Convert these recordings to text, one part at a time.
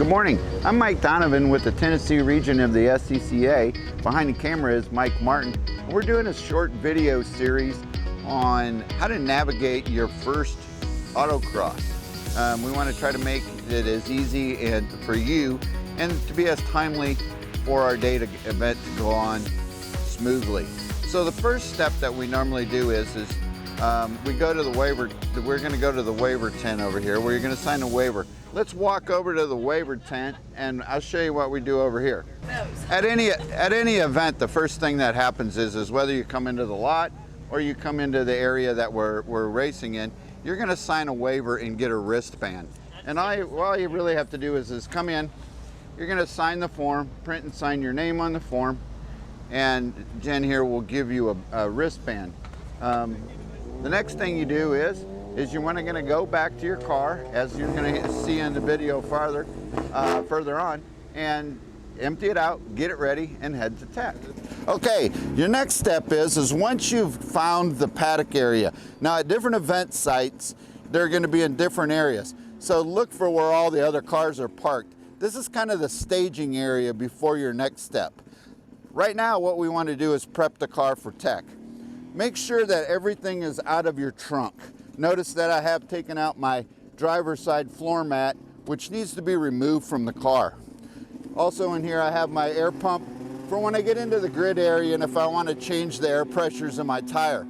Good morning. I'm Mike Donovan with the Tennessee region of the SCCA. Behind the camera is Mike Martin. We're doing a short video series on how to navigate your first autocross. We want to try to make it as easy and for you and to be as timely for our event to go on smoothly. So the first step that we normally do is we go to the waiver. We're going to go to the waiver tent over here where you're going to sign a waiver. Let's walk over to the waiver tent and I'll show you what we do over here. At any event, the first thing that happens is whether you come into the lot or you come into the area that we're racing in, you're going to sign a waiver and get a wristband. And all you really have to do is come in, you're going to sign the form, print and sign your name on the form, and Jen here will give you a wristband. The next thing you do is you're going to go back to your car, as you're going to see in the video further on, and empty it out, get it ready, and head to tech. Okay, your next step is once you've found the paddock area. Now at different event sites, they're going to be in different areas. So look for where all the other cars are parked. This is kind of the staging area before your next step. Right now, what we want to do is prep the car for tech. Make sure that everything is out of your trunk. Notice that I have taken out my driver's side floor mat, which needs to be removed from the car. Also in here I have my air pump for when I get into the grid area and if I want to change the air pressures in my tire.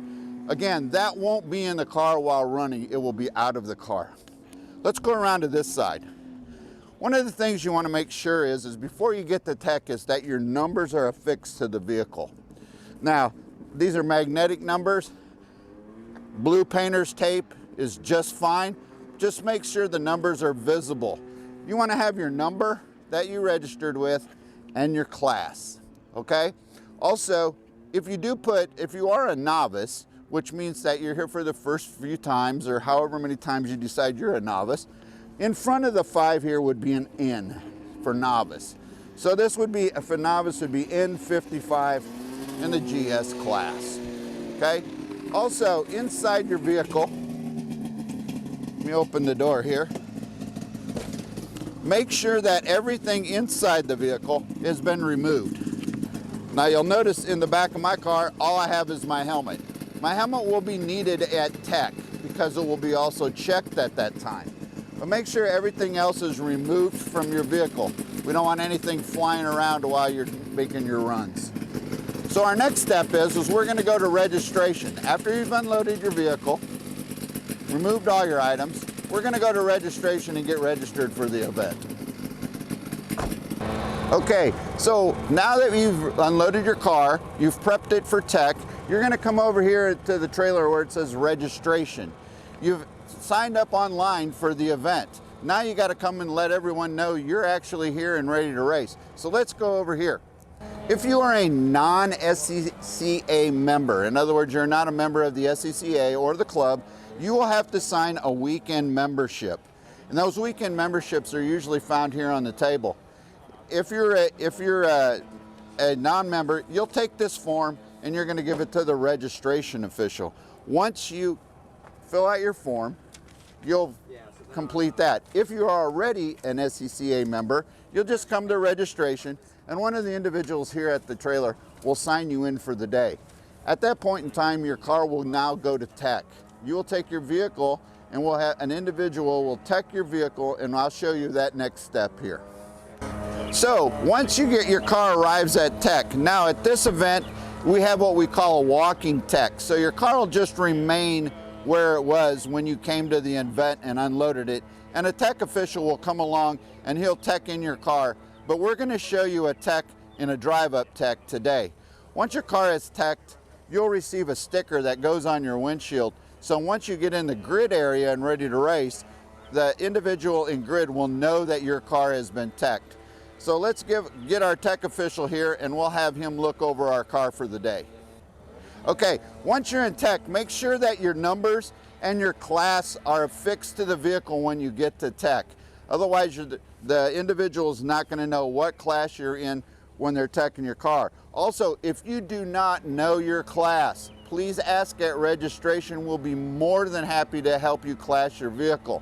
Again, that won't be in the car while running, it will be out of the car. Let's go around to this side. One of the things you want to make sure is before you get to tech is that your numbers are affixed to the vehicle. Now, these are magnetic numbers. Blue painter's tape is just fine. Just make sure the numbers are visible. You want to have your number that you registered with and your class, okay? Also, if you are a novice, which means that you're here for the first few times or however many times you decide you're a novice, in front of the 5 here would be an N for novice. So this would be, if a novice would be N55 in the GS class, okay? Also, inside your vehicle, let me open the door here. Make sure that everything inside the vehicle has been removed. Now you'll notice in the back of my car, all I have is my helmet. My helmet will be needed at tech because it will be also checked at that time. But make sure everything else is removed from your vehicle. We don't want anything flying around while you're making your runs. So our next step is we're going to go to registration. After you've unloaded your vehicle, removed all your items, we're going to go to registration and get registered for the event. Okay, so now that you've unloaded your car, you've prepped it for tech, you're going to come over here to the trailer where it says registration. You've signed up online for the event. Now you got to come and let everyone know you're actually here and ready to race. So let's go over here. If you are a non-SCCA member, in other words, you're not a member of the SCCA or the club, you will have to sign a weekend membership. And those weekend memberships are usually found here on the table. If you're a non-member, you'll take this form and you're going to give it to the registration official. Once you fill out your form, you'll complete that. If you are already an SCCA member, you'll just come to registration and one of the individuals here at the trailer will sign you in for the day. At that point in time, your car will now go to tech. You will take your vehicle and we'll have an individual will tech your vehicle and I'll show you that next step here. So once your car arrives at tech, now at this event, we have what we call a walking tech. So your car will just remain where it was when you came to the event and unloaded it. And a tech official will come along and he'll tech in your car. But we're going to show you a tech in a drive-up tech today. Once your car is teched, you'll receive a sticker that goes on your windshield. So once you get in the grid area and ready to race, the individual in grid will know that your car has been teched. So let's get our tech official here and we'll have him look over our car for the day. Okay, once you're in tech, make sure that your numbers and your class are affixed to the vehicle when you get to tech. Otherwise, the individual is not going to know what class you're in when they're teching your car. Also, if you do not know your class, please ask at registration. We'll be more than happy to help you class your vehicle.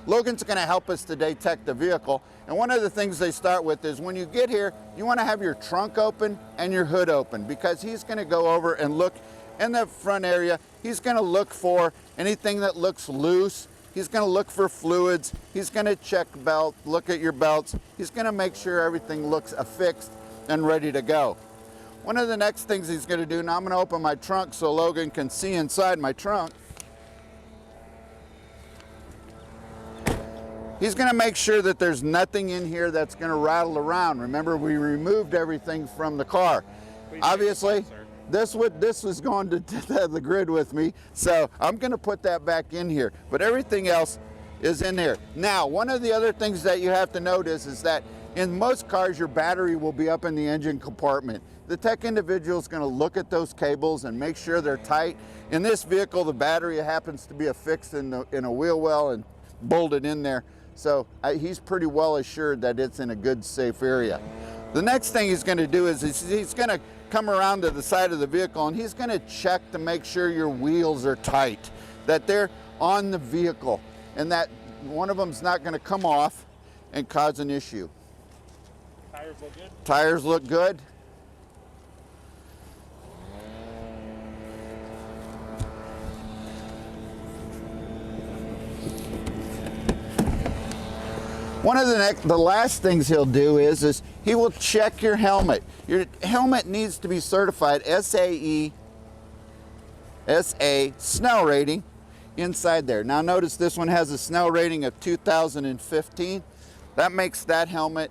Logan's going to help us to detect the vehicle. And one of the things they start with is when you get here, you want to have your trunk open and your hood open, because he's going to go over and look in the front area. He's going to look for anything that looks loose. He's going to look for fluids. He's going to check belt, look at your belts. He's going to make sure everything looks affixed and ready to go. One of the next things he's going to do, now I'm going to open my trunk so Logan can see inside my trunk. He's going to make sure that there's nothing in here that's going to rattle around. Remember, we removed everything from the car. Obviously, this was going to the grid with me, so I'm going to put that back in here. But everything else is in there. Now, one of the other things that you have to notice is that in most cars, your battery will be up in the engine compartment. The tech individual is going to look at those cables and make sure they're tight. In this vehicle, the battery happens to be affixed in a wheel well and bolted in there. So he's pretty well assured that it's in a good, safe area. The next thing he's going to do is he's going to come around to the side of the vehicle and he's going to check to make sure your wheels are tight, that they're on the vehicle, and that one of them's not going to come off and cause an issue. Tires look good? Tires look good. One of the last things he'll do is he will check your helmet. Your helmet needs to be certified SAE, SA Snell rating inside there. Now notice this one has a Snell rating of 2015. That makes that helmet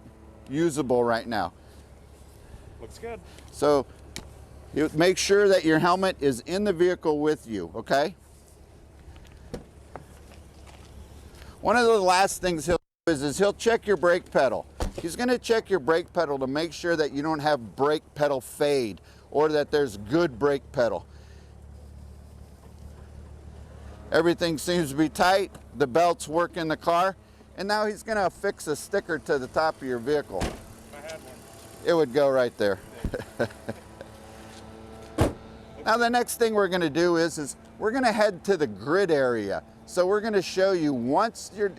usable right now. Looks good. So you make sure that your helmet is in the vehicle with you, okay? One of the last things he'll check your brake pedal. He's going to check your brake pedal to make sure that you don't have brake pedal fade or that there's good brake pedal. Everything seems to be tight. The belts work in the car. And now he's going to affix a sticker to the top of your vehicle. If I had one. It would go right there. Now the next thing we're going to do is we're going to head to the grid area. So we're going to show you, once your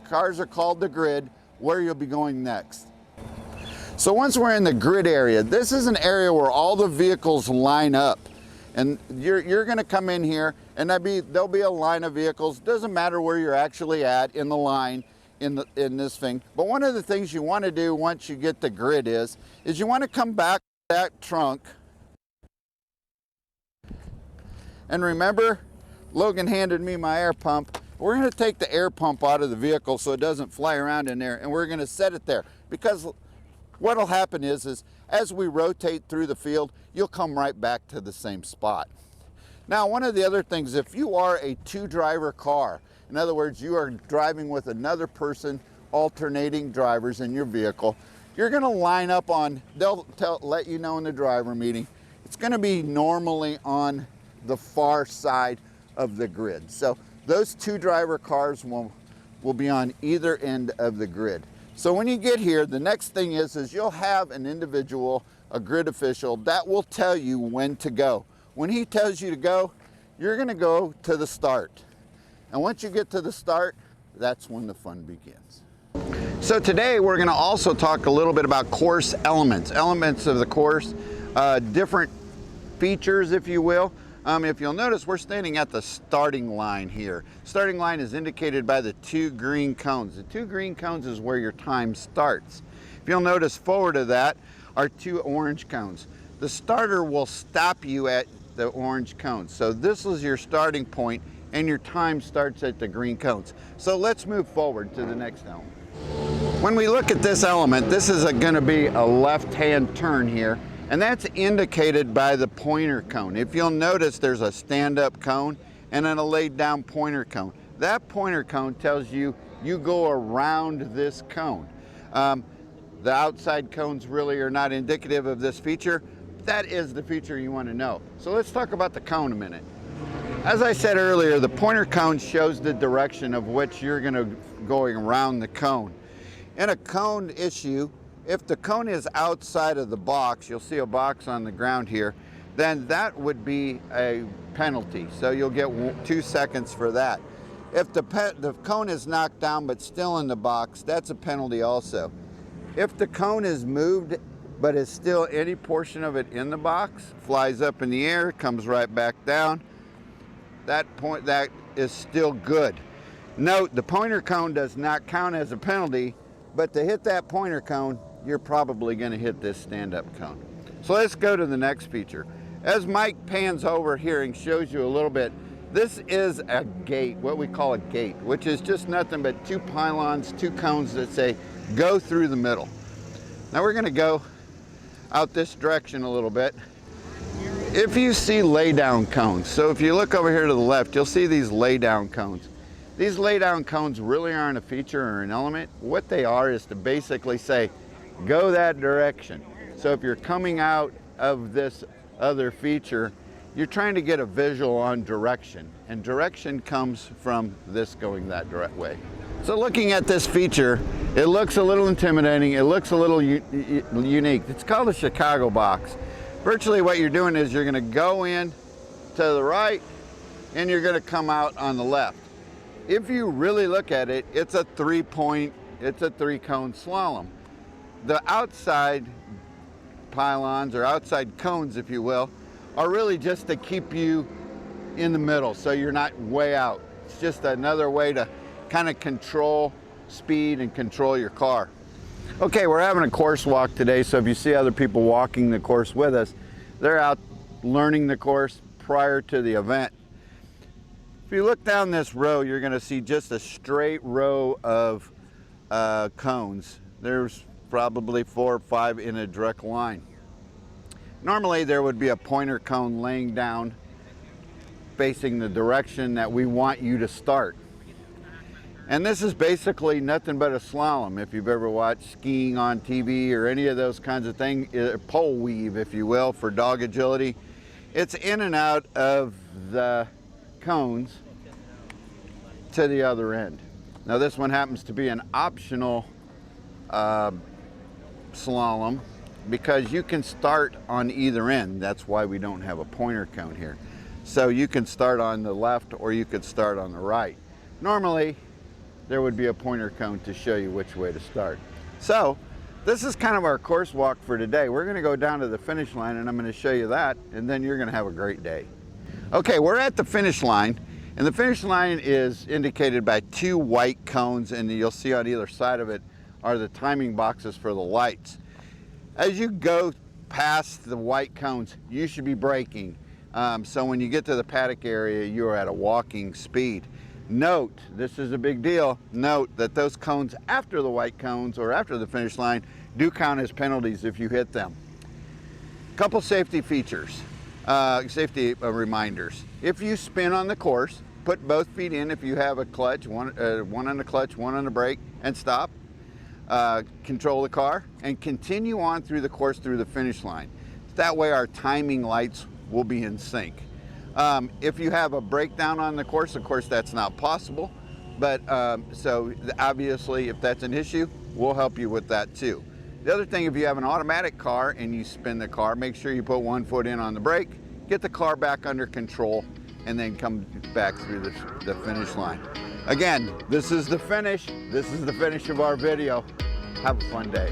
cars are called the grid, where you'll be going next. So once we're in the grid area, this is an area where all the vehicles line up. And you're going to come in here and there'll be a line of vehicles. Doesn't matter where you're actually at in the line in this thing. But one of the things you want to do once you get the grid is you want to come back to that trunk. And remember, Logan handed me my air pump. We're going to take the air pump out of the vehicle so it doesn't fly around in there, and we're going to set it there, because what'll happen is as we rotate through the field, you'll come right back to the same spot. Now, one of the other things, if you are a two-driver car, in other words, you are driving with another person, alternating drivers in your vehicle, you're going to line up on, they'll let you know in the driver meeting, it's going to be normally on the far side of the grid. So those two driver cars will be on either end of the grid. So when you get here, the next thing is you'll have an individual, a grid official, that will tell you when to go. When he tells you to go, you're going to go to the start. And once you get to the start, that's when the fun begins. So today we're going to also talk a little bit about course elements of the course, different features, if you will. If you'll notice, we're standing at the starting line here. Starting line is indicated by the two green cones. The two green cones is where your time starts. If you'll notice, forward of that are two orange cones. The starter will stop you at the orange cones. So this is your starting point, and your time starts at the green cones. So let's move forward to the next element. When we look at this element, this is going to be a left-hand turn here. And that's indicated by the pointer cone. If you'll notice, there's a stand-up cone and then a laid-down pointer cone. That pointer cone tells you go around this cone. The outside cones really are not indicative of this feature. That is the feature you want to know. So let's talk about the cone a minute. As I said earlier, the pointer cone shows the direction of which you're going to going around the cone. In a cone issue, if the cone is outside of the box, you'll see a box on the ground here, then that would be a penalty. So you'll get 2 seconds for that. If the cone is knocked down but still in the box, that's a penalty also. If the cone is moved but is still any portion of it in the box, flies up in the air, comes right back down, that is still good. Note, the pointer cone does not count as a penalty, but to hit that pointer cone, you're probably going to hit this stand-up cone. So let's go to the next feature. As Mike pans over here and shows you a little bit, this is a gate, what we call a gate, which is just nothing but two pylons, two cones that say, go through the middle. Now we're going to go out this direction a little bit. If you see lay down cones, so if you look over here to the left, you'll see these lay down cones. These lay down cones really aren't a feature or an element. What they are is to basically say, go that direction. So if you're coming out of this other feature, you're trying to get a visual on direction, and direction comes from this going that direct way. So looking at this feature, it looks a little intimidating, it looks a little unique. It's called a Chicago box. Virtually what you're doing is you're going to go in to the right and you're going to come out on the left. If you really look at it, it's a three-cone slalom. The outside pylons, or outside cones if you will, are really just to keep you in the middle so you're not way out. It's just another way to kind of control speed and control your car. Okay, we're having a course walk today, so if you see other people walking the course with us, they're out learning the course prior to the event. If you look down this row, you're going to see just a straight row of cones. There's probably 4 or 5 in a direct line. Normally there would be a pointer cone laying down facing the direction that we want you to start. And this is basically nothing but a slalom. If you've ever watched skiing on TV or any of those kinds of things, pole weave if you will, for dog agility. It's in and out of the cones to the other end. Now this one happens to be an optional slalom because you can start on either end. That's why we don't have a pointer cone here. So you can start on the left or you could start on the right. Normally there would be a pointer cone to show you which way to start. So this is kind of our course walk for today. We're going to go down to the finish line and I'm going to show you that, and then you're going to have a great day. Okay, we're at the finish line, and the finish line is indicated by 2 white cones, and you'll see on either side of it are the timing boxes for the lights. As you go past the white cones, you should be braking. So when you get to the paddock area, you're at a walking speed. Note, this is a big deal, note that those cones after the white cones or after the finish line do count as penalties if you hit them. Couple safety features, safety reminders. If you spin on the course, put both feet in if you have a clutch, one on the clutch, one on the brake, and stop. Control the car and continue on through the course through the finish line. That way our timing lights will be in sync. If you have a breakdown on the course, of course that's not possible, but so obviously if that's an issue, we'll help you with that too. The other thing, if you have an automatic car and you spin the car, make sure you put 1 foot in on the brake, get the car back under control, and then come back through the finish line. Again, this is the finish. This is the finish of our video. Have a fun day.